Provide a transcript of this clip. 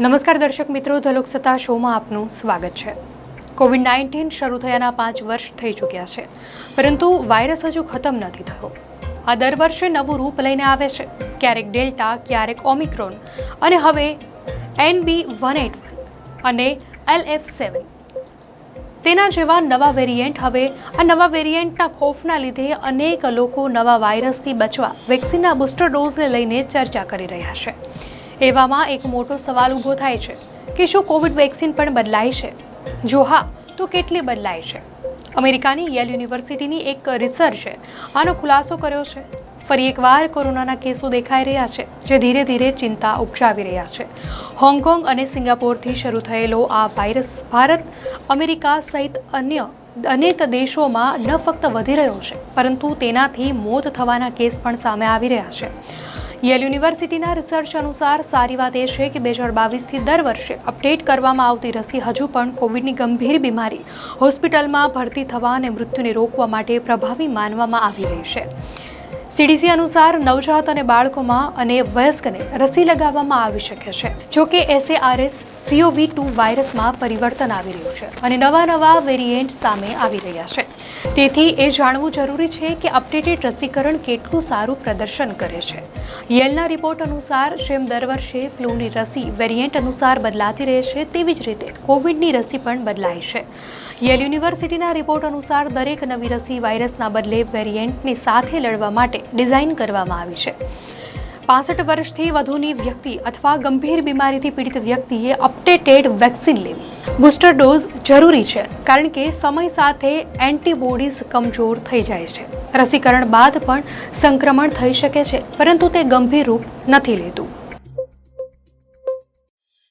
નમસ્કાર દર્શક મિત્રો, ધ લોકસત્તા શોમાં આપનું સ્વાગત છે। કોવિડ-19 શરૂ થયાના 5 વર્ષ થઈ ચૂક્યા છે, પરંતુ વાયરસ હજુ ખતમ નથી થયો। આ દર વર્ષે નવું રૂપ લઈને આવે છે, ક્યારેક ડેલ્ટા, ક્યારેક ઓમિક્રોન અને હવે NB181 અને LF7 તેના જેવા નવા વેરિયન્ટ। હવે આ નવા વેરિયન્ટના ખોફના લીધે અનેક લોકો નવા વાયરસથી બચવા વેક્સિનના બૂસ્ટર ડોઝને લઈને ચર્ચા કરી રહ્યા છે। એવામાં એક મોટો સવાલ ઊભો થાય છે કે શું કોવિડ વેક્સિન પણ બદલાઈ છે? જો હા, તો કેટલી બદલાઈ છે? અમેરિકાની યેલ યુનિવર્સિટીની એક રિસર્ચે આનો ખુલાસો કર્યો છે। ફરી એકવાર કોરોનાના કેસો દેખાઈ રહ્યા છે, જે ધીરે ધીરે ચિંતા ઉપજાવી રહ્યા છે। હોંગકોંગ અને સિંગાપોરથી શરૂ થયેલો આ વાયરસ ભારત, અમેરિકા સહિત અન્ય અનેક દેશોમાં ન ફક્ત વધી રહ્યો છે, પરંતુ તેનાથી મોત થવાના કેસ પણ સામે આવી રહ્યા છે। યેલ યુનિવર્સિટીના રિસર્ચ અનુસાર સારી વાત એ છે કે 2022થી દર વર્ષે અપડેટ કરવામાં આવતી રસી હજુ પણ કોવિડની ગંભીર બીમારી, હોસ્પિટલમાં ભરતી થવા અને મૃત્યુને રોકવા માટે પ્રભાવી માનવામાં આવી રહી છે। CDC અનુસાર નવજાત અને બાળકોમાં અને વયસ્કને રસી લગાવવામાં આવી શકે છે। જોકે SARS-CoV-2 વાયરસમાં પરિવર્તન આવી રહ્યું છે અને નવા વેરિયન્ટ સામે આવી રહ્યા છે। તેથી એ જાણવું જરૂરી છે કે અપડેટેડ રસીકરણ કેટલું સારું પ્રદર્શન કરે છે। યેલના રિપોર્ટ અનુસાર જેમ દર વર્ષે ફ્લૂની રસી વેરિયન્ટ અનુસાર બદલાતી રહે છે, તેવી જ રીતે કોવિડની રસી પણ બદલાય છે। યેલ યુનિવર્સિટીના રિપોર્ટ અનુસાર દરેક નવી રસી વાયરસના બદલે વેરિયન્ટની સાથે લડવા માટે ડિઝાઇન કરવામાં આવી છે। 65 વર્ષથી વધુની વ્યક્તિ અથવા ગંભીર બીમારીથી પીડિત વ્યક્તિએ અપડેટેડ વેક્સિન લેવી। બૂસ્ટર ડોઝ જરૂરી છે, કારણ કે સમય સાથે એન્ટીબોડીઝ કમજોર થઈ જાય છે। રસીકરણ બાદ પણ સંક્રમણ થઈ શકે છે, પરંતુ તે ગંભીર રૂપ નથી લેતું।